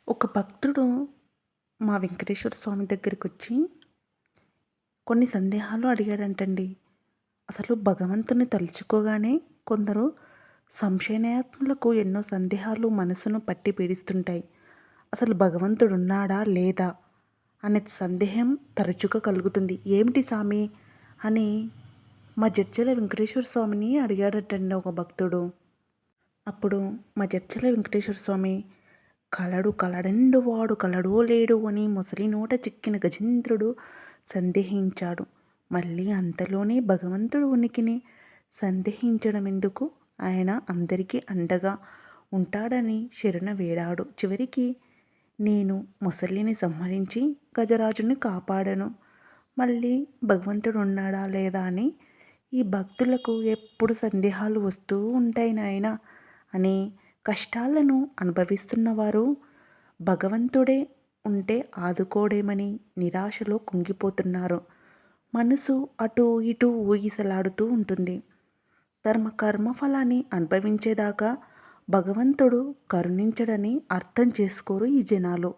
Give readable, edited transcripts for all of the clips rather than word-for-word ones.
ఒక భక్తుడు మా వెంకటేశ్వర స్వామి దగ్గరికొచ్చి కొన్ని సందేహాలు అడిగాడంటండి. అసలు భగవంతుని తలుచుకోగానే కొందరు సంశయాత్ములకు ఎన్నో సందేహాలు మనసును పట్టి పీడిస్తుంటాయి. అసలు భగవంతుడున్నాడా? లేదా? అనే సందేహం తరచుగా కలుగుతుంది. ఏమిటి సామి? అని మా జడ్చల వెంకటేశ్వర స్వామిని అడిగాడటండి ఒక భక్తుడు. అప్పుడు మా జడ్చల వెంకటేశ్వర స్వామి కలడు కలడండు వాడు కలడో లేడు అని మొసలి నోట చిక్కిన గజేంద్రుడు సందేహించాడు. మళ్ళీ అంతలోనే భగవంతుడు ఉనికిని సందేహించడం ఎందుకు? ఆయన అందరికీ అండగా ఉంటాడని శరణ వేడాడు. చివరికి నేను మొసలిని సంహరించి గజరాజుని కాపాడాను. మళ్ళీ భగవంతుడు ఉన్నాడా లేదా అని ఈ భక్తులకు ఎప్పుడు సందేహాలు వస్తూ ఉంటాయి నాయన అని కష్టాలను అనుభవిస్తున్నవారు భగవంతుడే ఉంటే ఆదుకోడేమని నిరాశలో కుంగిపోతున్నారు. మనసు అటు ఇటు ఊగిసలాడుతూ ఉంటుంది. కర్మఫలాన్ని అనుభవించేదాకా భగవంతుడు కరుణించడని అర్థం చేసుకోరు ఈ జనాలు.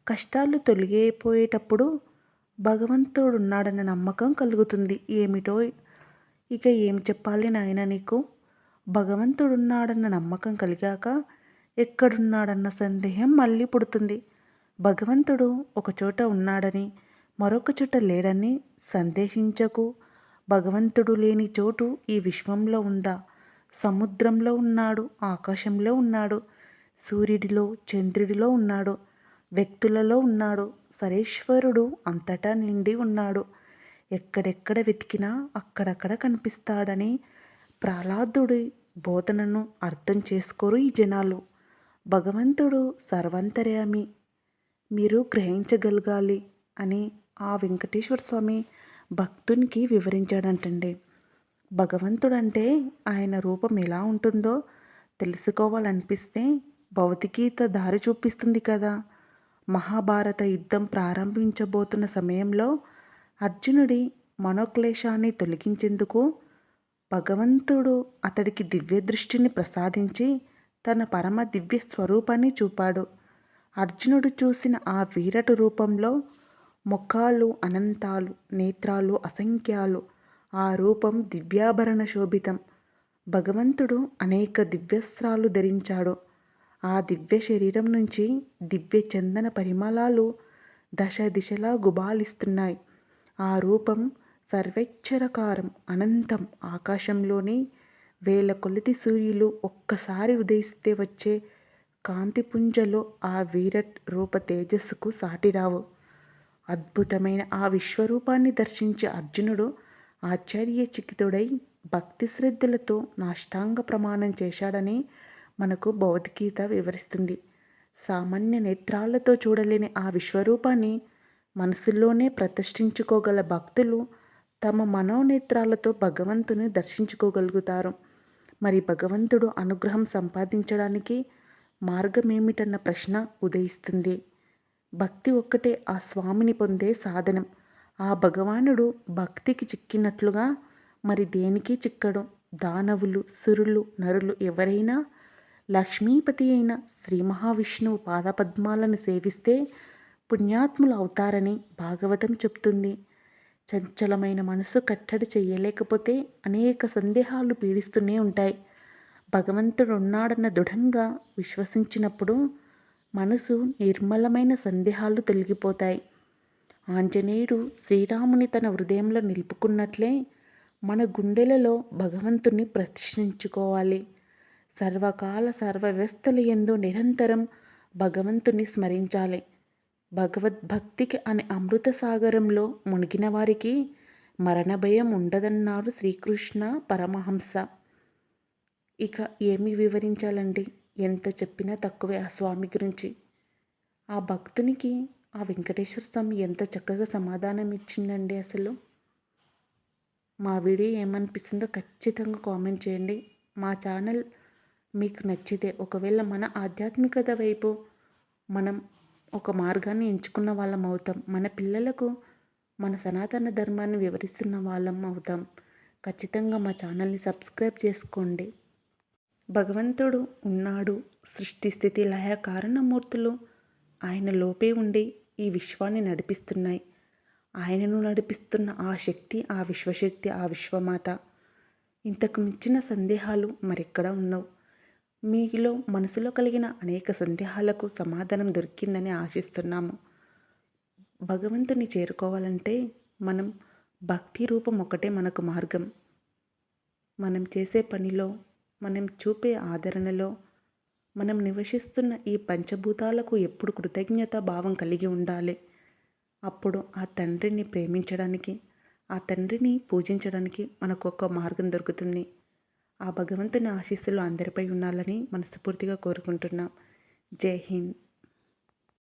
కష్టాలు తొలగిపోయేటప్పుడు భగవంతుడున్నాడన్న నమ్మకం కలుగుతుంది. ఏమిటో ఇక ఏం చెప్పాలి నాయన నీకు? భగవంతుడున్నాడన్న నమ్మకం కలిగాక ఎక్కడున్నాడన్న సందేహం మళ్ళీ పుడుతుంది. భగవంతుడు ఒకచోట ఉన్నాడని మరొక చోట లేడని సందేహించకు. భగవంతుడు లేని చోటు ఈ విశ్వంలో ఉందా? సముద్రంలో ఉన్నాడు, ఆకాశంలో ఉన్నాడు, సూర్యుడిలో చంద్రుడిలో ఉన్నాడు, వ్యక్తులలో ఉన్నాడు. సరేశ్వరుడు అంతటా నిండి ఉన్నాడు. ఎక్కడెక్కడ వెతికినా అక్కడక్కడ కనిపిస్తాడని ప్రహ్లాదుడి బోధనను అర్థం చేసుకోరు ఈ జనాలు. భగవంతుడు సర్వాంతర్యామి, మీరు గ్రహించగలగాలి అని ఆ వెంకటేశ్వర స్వామి భక్తునికి వివరించాడంటండి. భగవంతుడంటే ఆయన రూపం ఎలా ఉంటుందో తెలుసుకోవాలనిపిస్తే భౌతికీత దారి చూపిస్తుంది కదా. మహాభారత యుద్ధం ప్రారంభించబోతున్న సమయంలో అర్జునుడి మనోక్లేశాన్ని తొలగించేందుకు భగవంతుడు అతడికి దివ్య దృష్టిని ప్రసాదించి తన పరమ దివ్య స్వరూపాన్ని చూపాడు. అర్జునుడు చూసిన ఆ వీరటు రూపంలో ముఖాలు అనంతాలు, నేత్రాలు అసంఖ్యాలు. ఆ రూపం దివ్యాభరణ శోభితం. భగవంతుడు అనేక దివ్యస్త్రాలు ధరించాడు. ఆ దివ్య శరీరం నుంచి దివ్య చందన పరిమళాలు దశ దిశలా గుబాలిస్తున్నాయి. ఆ రూపం సర్వేక్షరకారం, అనంతం. ఆకాశంలోని వేల కొలది సూర్యులు ఒక్కసారి ఉదయిస్తే వచ్చే కాంతిపుంజలో ఆ వీరట్ రూప తేజస్సుకు సాటిరావు. అద్భుతమైన ఆ విశ్వరూపాన్ని దర్శించే అర్జునుడు ఆశ్చర్యచకితుడై భక్తి శ్రద్ధలతో నాష్టాంగ ప్రమాణం చేశాడని మనకు భగవద్గీత వివరిస్తుంది. సామాన్య నేత్రాలతో చూడలేని ఆ విశ్వరూపాన్ని మనసులోనే ప్రతిష్ఠించుకోగల భక్తులు తమ మనోనేత్రాలతో భగవంతుని దర్శించుకోగలుగుతారు. మరి భగవంతుడు అనుగ్రహం సంపాదించడానికి మార్గమేమిటన్న ప్రశ్న ఉదయిస్తుంది. భక్తి ఒక్కటే ఆ స్వామిని పొందే సాధనం. ఆ భగవానుడు భక్తికి చిక్కినట్లుగా మరి దేనికి చిక్కడు. దానవులు, సురులు, నరులు ఎవరైనా లక్ష్మీపతి అయిన శ్రీ మహావిష్ణువు పాదపద్మాలను సేవిస్తే పుణ్యాత్ములు అవుతారని భాగవతం చెప్తుంది. చంచలమైన మనసు కట్టడి చేయలేకపోతే అనేక సందేహాలు పీడిస్తూనే ఉంటాయి. భగవంతుడు ఉన్నాడన్న దృఢంగా విశ్వసించినప్పుడు మనసు నిర్మలమైన సందేహాలు తొలగిపోతాయి. ఆంజనేయుడు శ్రీరాముని తన హృదయంలో నిలుపుకున్నట్లే మన గుండెలలో భగవంతుని ప్రతిష్ఠించుకోవాలి. సర్వకాల సర్వవ్యవస్థల యందు నిరంతరం భగవంతుని స్మరించాలి. భగవద్భక్తికి అనే అమృత సాగరంలో మునిగిన వారికి మరణ భయం ఉండదన్నారు శ్రీకృష్ణ పరమహంస. ఇక ఏమి వివరించాలండి? ఎంత చెప్పినా తక్కువే ఆ స్వామి గురించి. ఆ భక్తునికి ఆ వెంకటేశ్వర స్వామి ఎంత చక్కగా సమాధానం ఇచ్చిండండి. అసలు మా వీడియో ఏమనిపిస్తుందో ఖచ్చితంగా కామెంట్ చేయండి. మా ఛానల్ మీకు నచ్చితే, ఒకవేళ మన ఆధ్యాత్మికత వైపు మనం ఒక మార్గాన్ని ఎంచుకున్న వాళ్ళం అవుతాం. మన పిల్లలకు మన సనాతన ధర్మాన్ని వివరిస్తున్న వాళ్ళం అవుతాం. ఖచ్చితంగా మా ఛానల్ని సబ్స్క్రైబ్ చేసుకోండి. భగవంతుడు ఉన్నాడు. సృష్టి స్థితి లయ కారణమూర్తులు ఆయన లోపే ఉండి ఈ విశ్వాన్ని నడిపిస్తున్నాయి. ఆయనను నడిపిస్తున్న ఆ శక్తి, ఆ విశ్వశక్తి, ఆ విశ్వమాత. ఇంతకు మించిన సందేహాలు మరెక్కడా ఉండవు. మీలో మనసులో కలిగిన అనేక సందేహాలకు సమాధానం దొరికిందని ఆశిస్తున్నాము. భగవంతుని చేరుకోవాలంటే మనం భక్తి రూపం ఒకటే మనకు మార్గం. మనం చేసే పనిలో, మనం చూపే ఆదరణలో, మనం నివసిస్తున్న ఈ పంచభూతాలకు ఎప్పుడు కృతజ్ఞతా భావం కలిగి ఉండాలి. అప్పుడు ఆ తండ్రిని ప్రేమించడానికి, ఆ తండ్రిని పూజించడానికి మనకు ఒక మార్గం దొరుకుతుంది. ఆ భగవంతుని ఆశీస్సులు అందరిపై ఉండాలని మనస్ఫూర్తిగా కోరుకుంటున్నాం. జై హింద్.